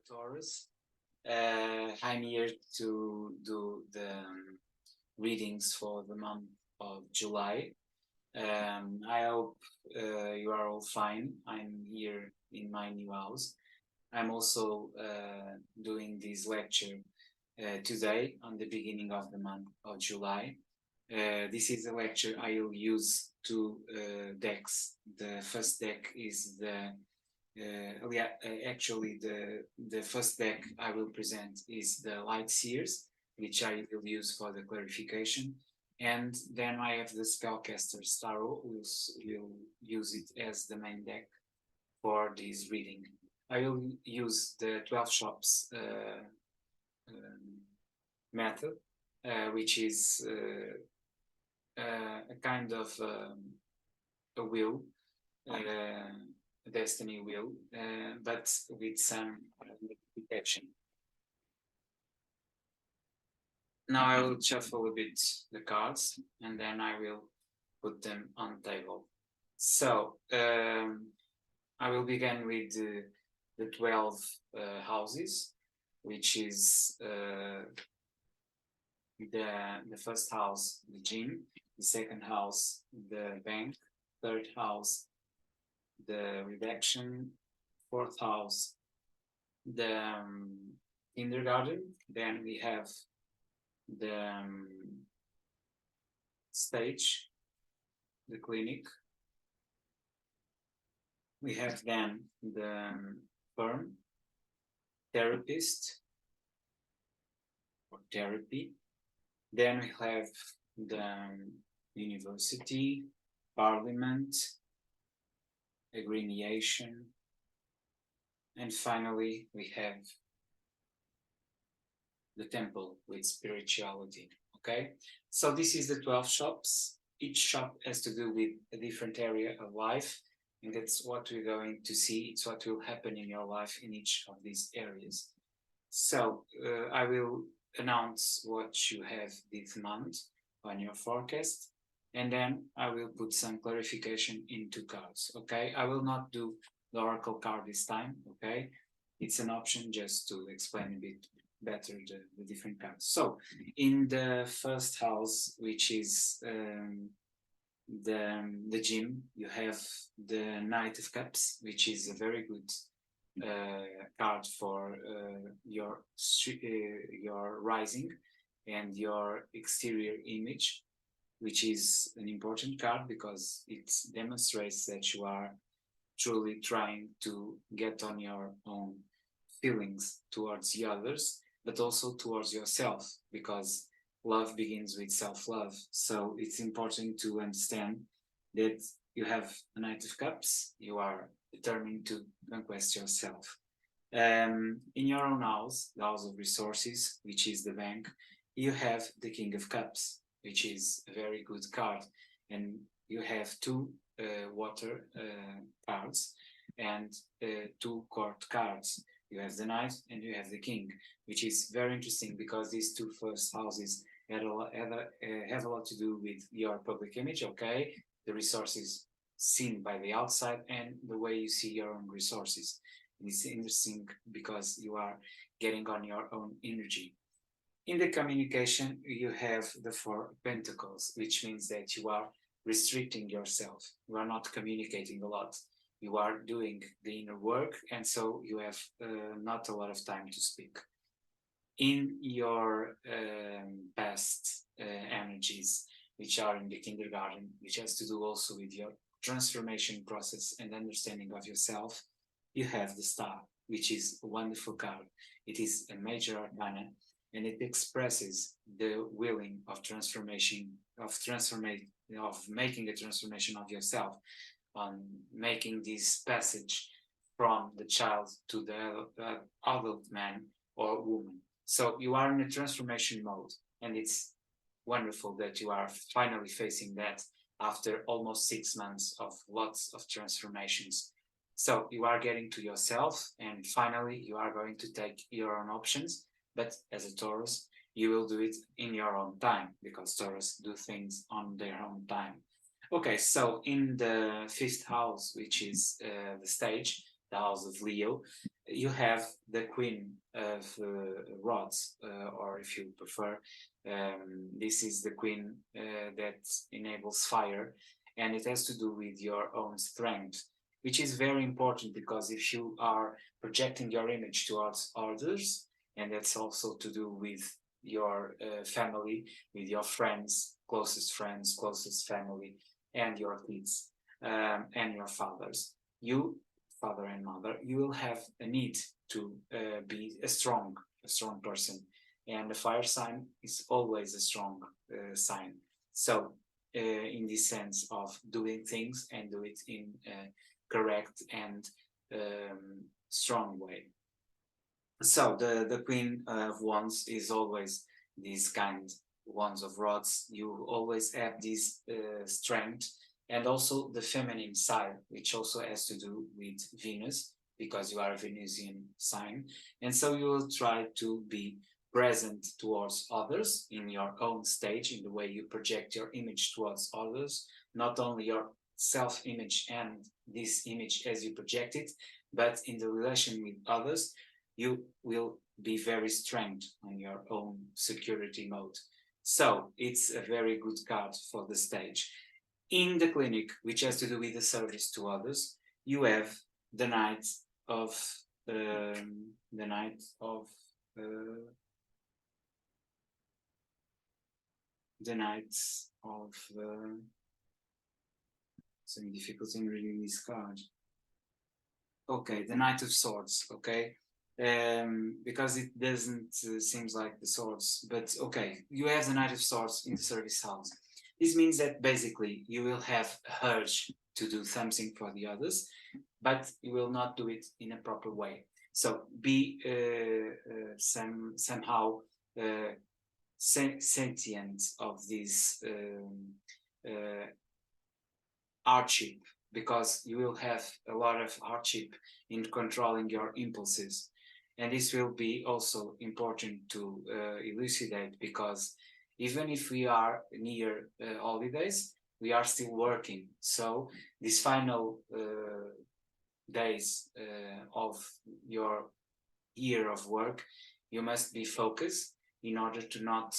Taurus. I'm here to do the readings for the month of July. I hope you are all fine. I'm here in my new house. I'm also doing this lecture today on the beginning of the month of July. This is a lecture I will use two decks. The first deck is actually the first deck I will present is the Light Seers, which I will use for the clarification. And then I have the Spellcaster's Tarot, will use it as the main deck for this reading. I will use the 12 shops method, which is a kind of a wheel, a destiny wheel, but with some protection. Now I will shuffle a bit the cards and then I will put them on the table. So I will begin with the 12 houses, which is the first house, the gym, the second house, the bank, third house, the redaction, fourth house, the kindergarten. Then we have the stage, the clinic. We have then the firm, therapist or therapy. Then we have the university, parliament, agreement, and finally we have the temple with spirituality. Okay, so this is the 12 shops. Each shop has to do with a different area of life, and that's what we're going to see. It's what will happen in your life in each of these areas. So I will announce what you have this month on your forecast, and then I will put some clarification into cards. Okay, I will not do the oracle card this time. Okay, it's an option just to explain a bit better the different cards. So in the first house, which is the gym, you have the Knight of Cups, which is a very good card for your rising and your exterior image, which is an important card because it demonstrates that you are truly trying to get on your own feelings towards the others, but also towards yourself, because love begins with self-love. So it's important to understand that you have a Knight of Cups, you are determined to conquest yourself. In your own house, the house of resources, which is the bank, you have the King of Cups, which is a very good card. And you have two water cards and two court cards. You have the Knight and you have the King, which is very interesting because these two first houses have a lot to do with your public image, okay? The resources seen by the outside and the way you see your own resources. And it's interesting because you are getting on your own energy. In the communication, you have the Four Pentacles, which means that you are restricting yourself. You are not communicating a lot. You are doing the inner work, and so you have not a lot of time to speak. In your past energies, which are in the kindergarten, which has to do also with your transformation process and understanding of yourself, you have the Star, which is a wonderful card. It is a major arcana, and it expresses the willing of transformation, of making a transformation of yourself, on making this passage from the child to the adult man or woman. So you are in a transformation mode, and it's wonderful that you are finally facing that after almost 6 months of lots of transformations. So you are getting to yourself, and finally you are going to take your own options. But as a Taurus, you will do it in your own time, because Taurus do things on their own time. Okay, so in the fifth house, which is the stage, the house of Leo, you have the Queen of Rods, or if you prefer, this is the Queen that enables fire, and it has to do with your own strength, which is very important because if you are projecting your image towards others, and that's also to do with your family, with your friends, closest family, and your kids, and your fathers. You, father and mother, you will have a need to be a strong person, and the fire sign is always a strong sign. So, in this sense of doing things and do it in a correct and strong way. So the Queen of Wands is always these kind Wands of Rods. You always have this strength, and also the feminine side, which also has to do with Venus, because you are a Venusian sign. And so you will try to be present towards others in your own stage, in the way you project your image towards others, not only your self-image and this image as you project it, but in the relation with others, you will be very strong on your own security mode. So it's a very good card for the stage. In the clinic, which has to do with the service to others, you have the Knight of the Knight of the Knights of some difficulty in reading this card. Okay, the Knight of Swords. Okay, because it doesn't seems like the swords, but okay, you have the Knight of Swords in the service house. This means that basically you will have a urge to do something for the others, but you will not do it in a proper way. So be somehow sentient of this hardship, because you will have a lot of hardship in controlling your impulses. And this will be also important to elucidate, because even if we are near holidays, we are still working. So these final days of your year of work, you must be focused in order to not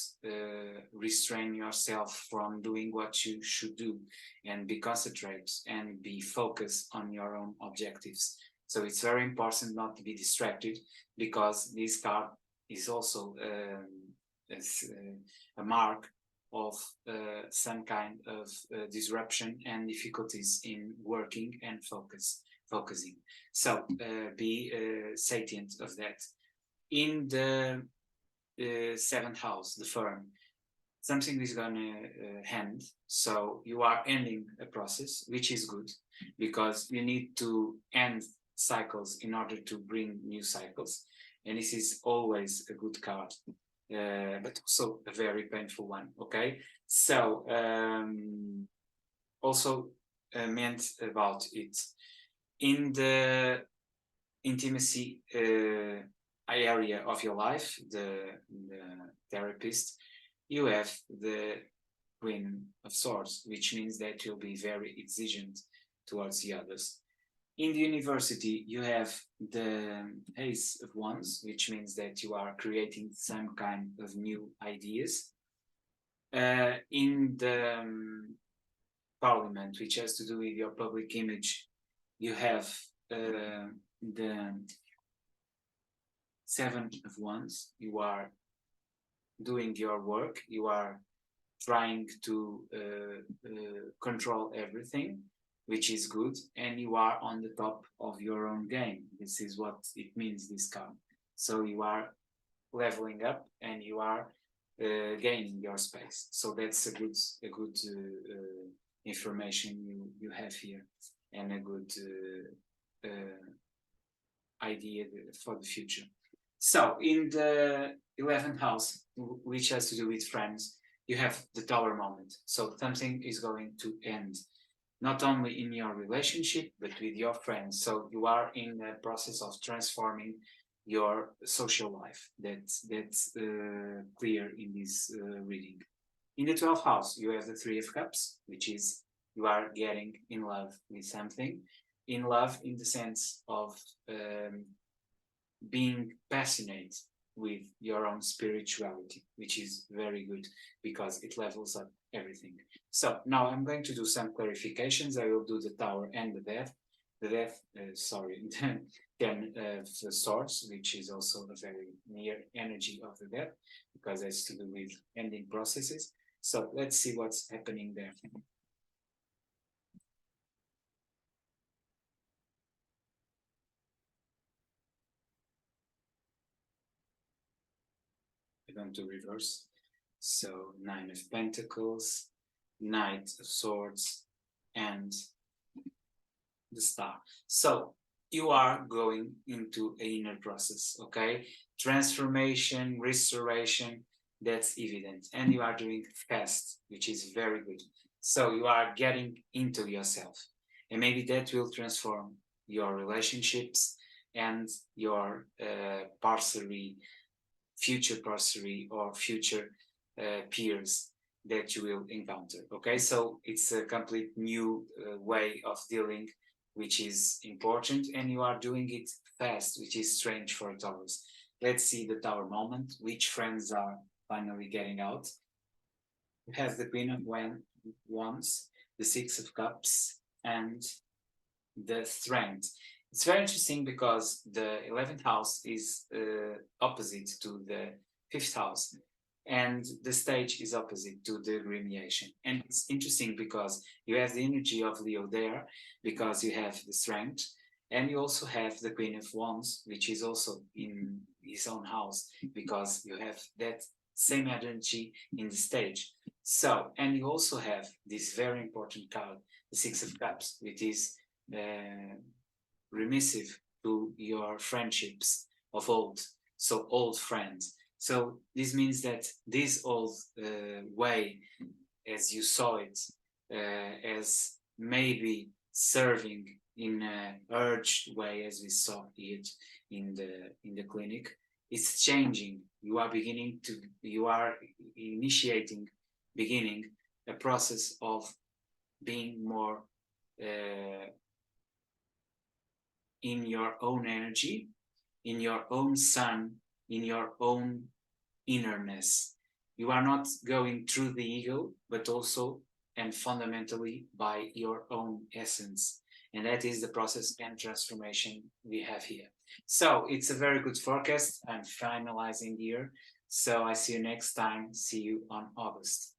restrain yourself from doing what you should do, and be concentrated and be focused on your own objectives. So it's very important not to be distracted, because this card is also a mark of some kind of disruption and difficulties in working and focusing. So be sentient of that. In the seventh house, the firm, something is going to end. So you are ending a process, which is good, because you need to end cycles in order to bring new cycles. And this is always a good card, but also a very painful one. Okay. So also meant about it in the intimacy area of your life, the therapist, you have the Queen of Swords, which means that you'll be very exigent towards the others. In the university, you have the Ace of Wands, which means that you are creating some kind of new ideas. In the Parliament, which has to do with your public image, you have the Seven of Wands. You are doing your work, you are trying to control everything, which is good, and you are on the top of your own game. This is what it means, this card. So you are leveling up and you are gaining your space. So that's a good information you have here, and a good idea for the future. So in the 11th house, which has to do with friends, you have the Tower moment. So something is going to end, not only in your relationship, but with your friends. So you are in the process of transforming your social life. That's clear in this reading. In the 12th house, you have the Three of Cups, which is you are getting in love with something. in love in the sense of being passionate with your own spirituality, which is very good because it levels up everything. So now I'm going to do some clarifications. I will do the Tower and the Death. The Death, sorry, then the Swords, which is also a very near energy of the Death because it's to do with ending processes. So let's see what's happening there. We're going to reverse. So Nine of Pentacles, Knight of Swords, and the Star. So you are going into an inner process, okay? Transformation, restoration, that's evident. And you are doing fast, which is very good. So you are getting into yourself. And maybe that will transform your relationships and your future parcery or future peers that you will encounter. Okay, so it's a complete new way of dealing, which is important, and you are doing it fast, which is strange for Taurus. Let's see the Tower moment, which friends are finally getting out. You have the Queen of Wands, the Six of Cups, and the Strength. It's very interesting because the 11th house is opposite to the 5th house, and the stage is opposite to the Grimiation. And it's interesting because you have the energy of Leo there, because you have the Strength, and you also have the Queen of Wands, which is also in his own house, because you have that same energy in the stage. So, and you also have this very important card, the Six of Cups, which is remissive to your friendships of old, so old friends. So this means that this old way, as you saw it, as maybe serving in an urged way, as we saw it in the clinic, it's changing. You are beginning a process of being more in your own energy, in your own sun, in your own innerness. You are not going through the ego, but also and fundamentally by your own essence. And that is the process and transformation we have here. So it's a very good forecast. I'm finalizing here. So I see you next time. See you on August.